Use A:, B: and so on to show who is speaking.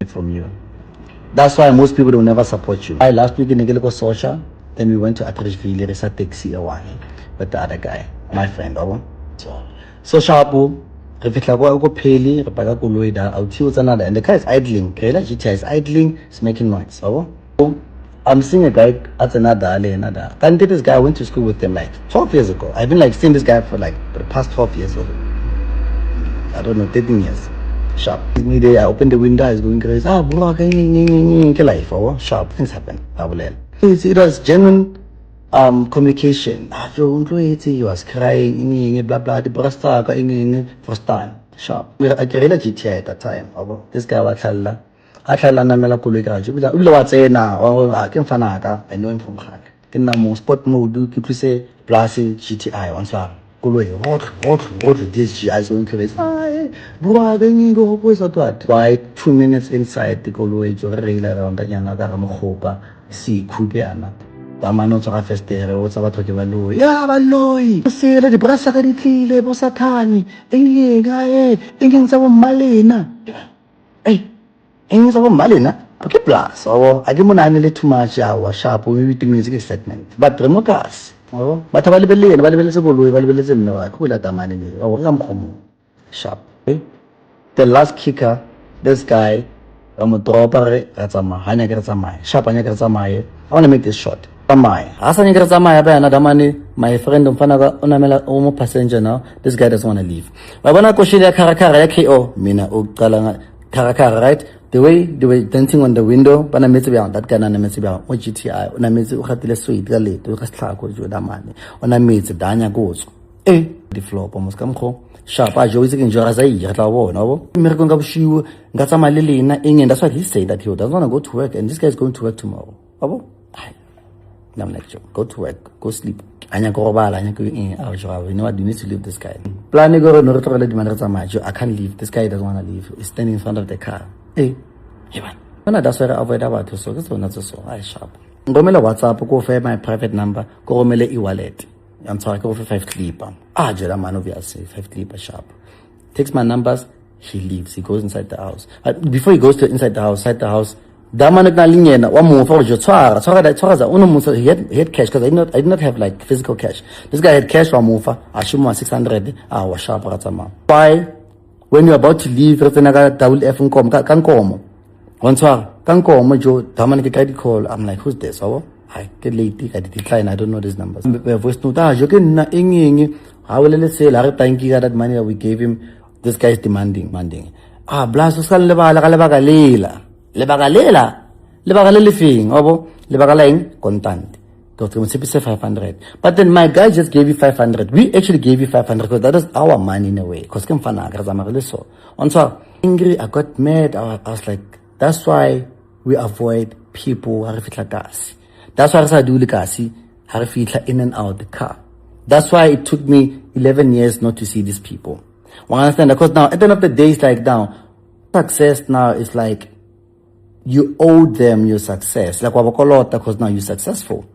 A: from you. That's why most people will never support you. Last week in Ngeleko Social, then we went to Atteridgeville, there is a taxi away with the other guy, my friend. So sharp. If it's like go pay, and the car is idling. GTI is idling, it's making noise. I'm seeing a guy at another. And this guy, I went to school with them like 12 years ago. I've been like seeing this guy for like the past 12 years or I don't know, 13 years. Sharp. I opened the window, I was going crazy. Bro, life. Sharp. Things happen. It was genuine communication. He was crying, blah blah, the brasta first time. Sharp. I carried a GTI at that time. This guy was Halla. I know him from Hack. Can now spot mode, keep say, Blasi GTI once. What this GI is going crazy. Bro, then go boys or what? Why 2 minutes inside the Golway to rail around the Yanagamohopa, see Kubiana. Tamano to a festival, what's about talking about Louis? Yeah, but Louis, say the Brasacati, Lebosatani, thinking some Malina. Hey, ain't some Malina. Okay, plus, I didn't want to too much our sharp with the music segment. But Remokas. But available no, I could let the money. Sharp. The last kicker, this guy, I'm a dropper at some Hanagasama, Sharp Hanagasama. I want to make this short. Another money, my friend Fanaga Onamela Omo passenger now. This guy doesn't want to leave. But when I go see the Karakara, Mina Ukalanga Karakara, right? The way they were dancing on the window, but I met about that guy and I met about what GTI, when I met the sweet galley, to Caslaco with that money. When I met the Danya goes, the floor almost come home. Sharp, I always enjoy as I eat at our war. No, American Gabshu got some lily in and that's what he said that he doesn't want to go to work and this guy's going to work tomorrow. I'm like, go to work, go sleep. Anya go bala, anya go in. You know what? You need to leave this guy. Planning go no I can't leave. This guy doesn't want to leave. He's standing in front of the car. Hey, man. No, that's why I avoid about so. That's not so. I sharp. Go me WhatsApp. Go for my private number. Go me e-wallet. I'm sorry. Go for 5 clipper. Jada man obviously 5 clipper sharp. Takes my numbers. He leaves. He goes inside the house. Before he goes to inside the house. That man na linya na one move for he had cash because I did not have like physical cash. This guy had cash one move I should 600 was sharp. Why when you're about to leave double F can come once can come jo daman credit call. I'm like, who's this? I get late, I decline, I don't know these numbers. Voice note how will let's say that money that we gave him, this guy is demanding. Blast Lebagalele fing, Lebagalaing, contant. Got to say 500. But then my guy just gave you 500. We actually gave you 500 because that is our money in a way. Because Kim Fanaga Zamariliso. On so angry, I got mad. I was like, that's why we avoid people harifitla gas. That's why I do the gasi, harifitla in and out the car. That's why it took me 11 years not to see these people. One understand because now at the end of the day, it's like now success now is like you owe them your success. Like Wabakolota, because now you're successful.